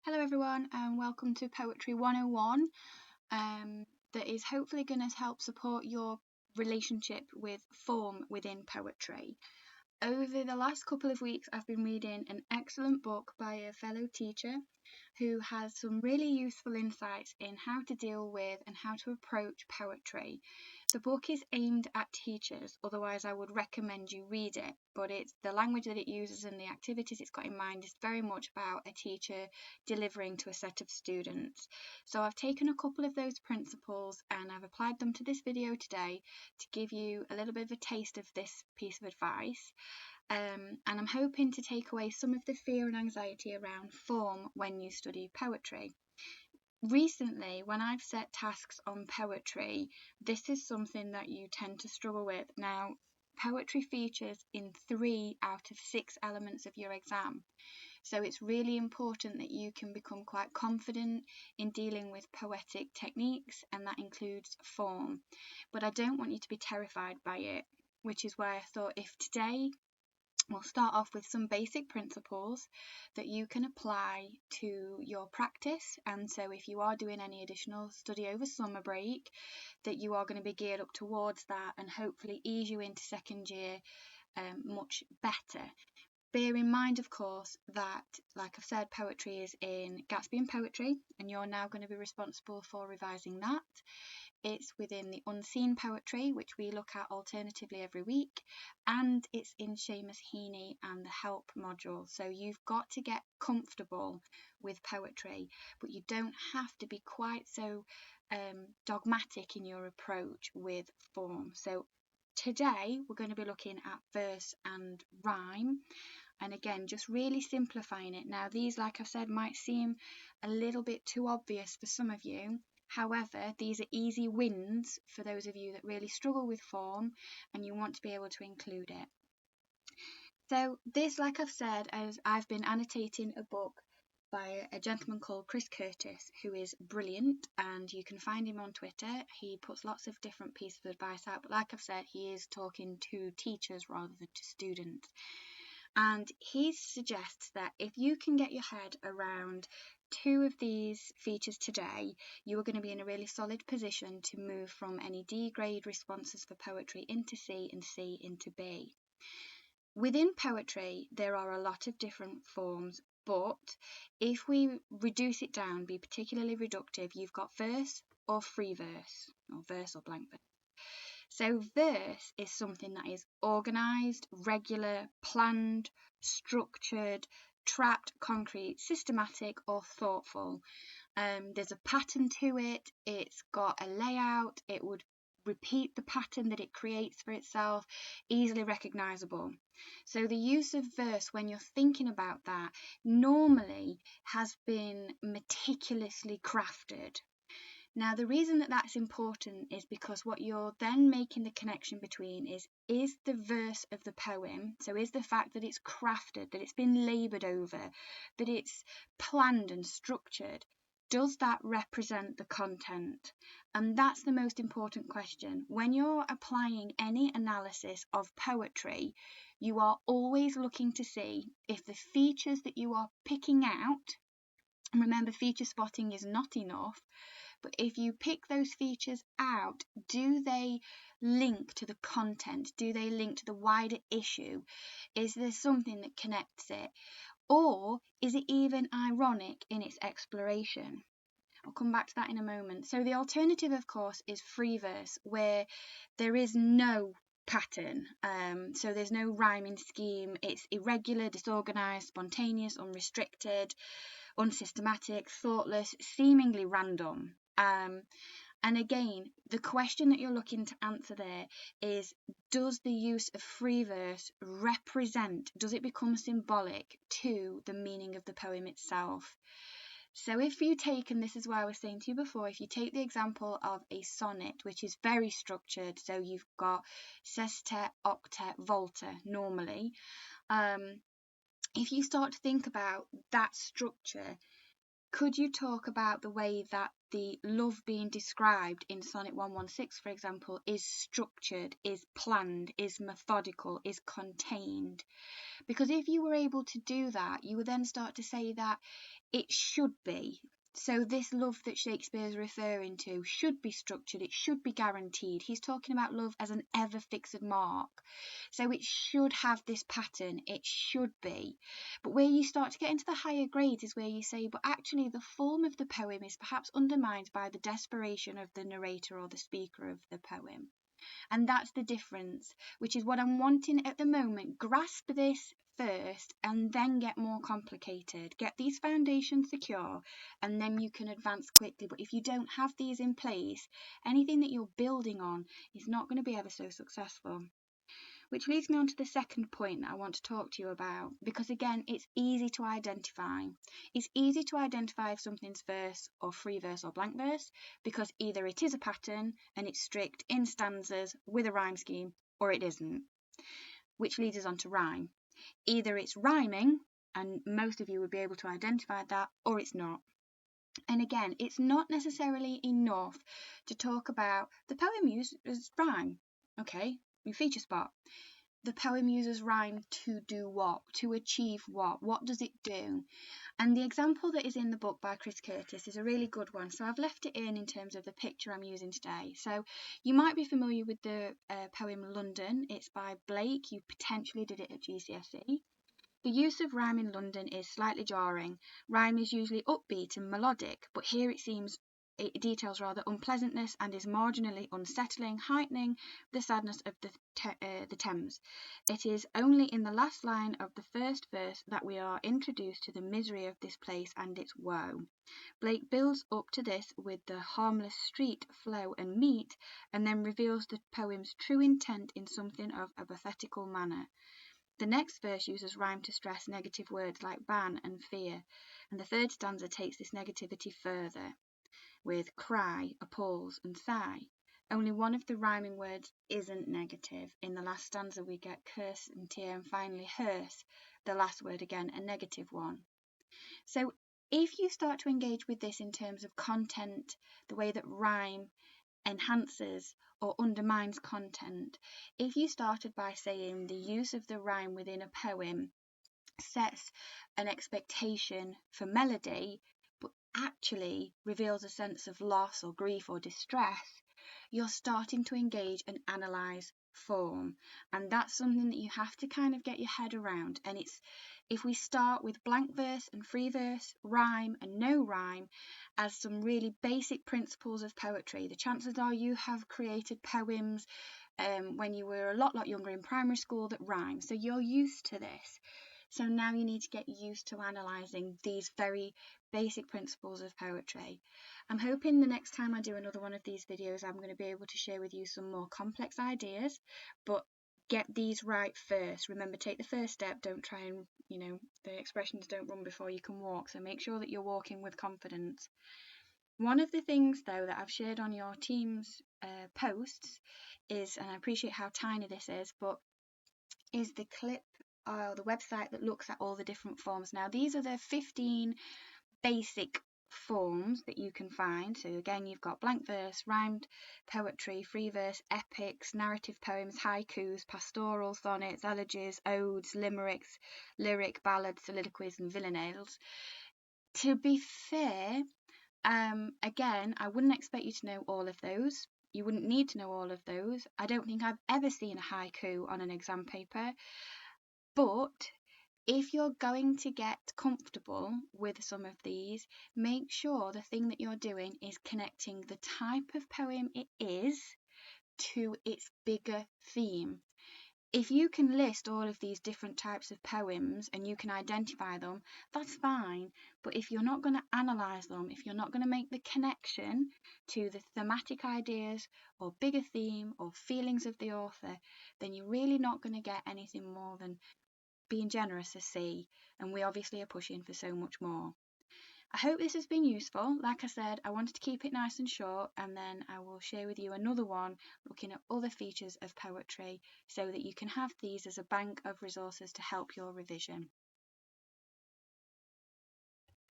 Hello everyone and welcome to Poetry 101 that is hopefully going to help support your relationship with form within poetry. Over the last couple of weeks I've been reading an excellent book by a fellow teacher who has some really useful insights in how to deal with and how to approach poetry. The book is aimed at teachers, otherwise I would recommend you read it, but it's the language that it uses and the activities it's got in mind is very much about a teacher delivering to a set of students. So I've taken a couple of those principles and I've applied them to this video today to give you a little bit of a taste of this piece of advice. And I'm hoping to take away some of the fear and anxiety around form when you study poetry. Recently, when I've set tasks on poetry, this is something that you tend to struggle with. Now, poetry features in 3 out of 6 elements of your exam. So it's really important that you can become quite confident in dealing with poetic techniques, and that includes form. But I don't want you to be terrified by it, which is why I thought if today we'll start off with some basic principles that you can apply to your practice, and so if you are doing any additional study over summer break, that you are going to be geared up towards that and hopefully ease you into second year much better. Bear in mind, of course, that, like I've said, poetry is in Gatsby and Poetry, and you're now going to be responsible for revising that. It's within the Unseen Poetry, which we look at alternatively every week, and it's in Seamus Heaney and the Help module. So you've got to get comfortable with poetry, but you don't have to be quite so dogmatic in your approach with form. So today we're going to be looking at verse and rhyme, and again just really simplifying it. Now these, like I've said, might seem a little bit too obvious for some of you. However, these are easy wins for those of you that really struggle with form and you want to be able to include it. So this, like I've said, as I've been annotating a book by a gentleman called Chris Curtis, who is brilliant, and you can find him on Twitter. He puts lots of different pieces of advice out, but like I've said, he is talking to teachers rather than to students. And he suggests that if you can get your head around 2 of these features today, you are going to be in a really solid position to move from any D grade responses for poetry into C and C into B. Within poetry, there are a lot of different forms, but if we reduce it down, be particularly reductive, you've got verse or free verse, or verse or blank verse. So verse is something that is organised, regular, planned, structured, trapped, concrete, systematic or thoughtful. There's a pattern to it, it's got a layout, it would repeat the pattern that it creates for itself, easily recognisable. So the use of verse when you're thinking about that normally has been meticulously crafted. Now, the reason that that's important is because what you're then making the connection between is the verse of the poem, so is the fact that it's crafted, that it's been laboured over, that it's planned and structured, does that represent the content? And that's the most important question. When you're applying any analysis of poetry, you are always looking to see if the features that you are picking out, and remember, feature spotting is not enough, but if you pick those features out, do they link to the content? Do they link to the wider issue? Is there something that connects it? Or is it even ironic in its exploration? I'll come back to that in a moment. So the alternative, of course, is free verse, where there is no pattern. So there's no rhyming scheme. It's irregular, disorganized, spontaneous, unrestricted, unsystematic, thoughtless, seemingly random. And again, the question that you're looking to answer there is, does the use of free verse represent, does it become symbolic to the meaning of the poem itself? So if you take, and this is what I was saying to you before, if you take the example of a sonnet, which is very structured, so you've got sestet, octet, volta normally, if you start to think about that structure, Could you talk about the way that the love being described in Sonnet 116, for example, is structured, is planned, is methodical, is contained? Because if you were able to do that, you would then start to say that it should be. So this love that Shakespeare is referring to should be structured, it should be guaranteed. He's talking about love as an ever fixed mark. So it should have this pattern, it should be. But where you start to get into the higher grades is where you say, but actually the form of the poem is perhaps undermined by the desperation of the narrator or the speaker of the poem. And that's the difference, which is what I'm wanting at the moment. Grasp this first and then get more complicated. Get these foundations secure and then you can advance quickly. But if you don't have these in place, anything that you're building on is not going to be ever so successful. Which leads me on to the second point that I want to talk to you about, because again, it's easy to identify. It's easy to identify if something's verse or free verse or blank verse, because either it is a pattern and it's strict in stanzas with a rhyme scheme, or it isn't. Which leads us on to rhyme. Either it's rhyming, and most of you would be able to identify that, or it's not. And again, it's not necessarily enough to talk about the poem uses rhyme. Okay, your feature spot. The poem uses rhyme to do what? To achieve what? What does it do? And the example that is in the book by Chris Curtis is a really good one. So I've left it in terms of the picture I'm using today. So you might be familiar with the poem London. It's by Blake. You potentially did it at GCSE. The use of rhyme in London is slightly jarring. Rhyme is usually upbeat and melodic, but here it seems it details rather unpleasantness and is marginally unsettling, heightening the sadness of the Thames. It is only in the last line of the first verse that we are introduced to the misery of this place and its woe. Blake builds up to this with the harmless street, flow and meet, and then reveals the poem's true intent in something of a pathetical manner. The next verse uses rhyme to stress negative words like ban and fear, and the third stanza takes this negativity further, with cry, appalls, and sigh. Only one of the rhyming words isn't negative. In the last stanza we get curse and tear, and finally hearse, the last word again a negative one. So if you start to engage with this in terms of content, the way that rhyme enhances or undermines content, if you started by saying the use of the rhyme within a poem sets an expectation for melody, but actually reveals a sense of loss or grief or distress, you're starting to engage and analyze form. And that's something that you have to kind of get your head around. And it's if we start with blank verse and free verse, rhyme and no rhyme as some really basic principles of poetry, the chances are you have created poems when you were a lot younger in primary school that rhyme. So you're used to this. So now you need to get used to analysing these very basic principles of poetry. I'm hoping the next time I do another one of these videos, I'm going to be able to share with you some more complex ideas, but get these right first. Remember, take the first step. Don't try and, the expressions don't run before you can walk. So make sure that you're walking with confidence. One of the things, though, that I've shared on your team's posts is, and I appreciate how tiny this is, but is the clip or the website that looks at all the different forms. Now, these are the 15 basic forms that you can find. So again, you've got blank verse, rhymed poetry, free verse, epics, narrative poems, haikus, pastoral, sonnets, elegies, odes, limericks, lyric, ballads, soliloquies, and villanelles. To be fair, again, I wouldn't expect you to know all of those. You wouldn't need to know all of those. I don't think I've ever seen a haiku on an exam paper. But if you're going to get comfortable with some of these, make sure the thing that you're doing is connecting the type of poem it is to its bigger theme. If you can list all of these different types of poems and you can identify them, that's fine. But if you're not going to analyse them, if you're not going to make the connection to the thematic ideas or bigger theme or feelings of the author, then you're really not going to get anything more than being generous to C, and we obviously are pushing for so much more. I hope this has been useful. Like I said, I wanted to keep it nice and short, and then I will share with you another one looking at other features of poetry so that you can have these as a bank of resources to help your revision.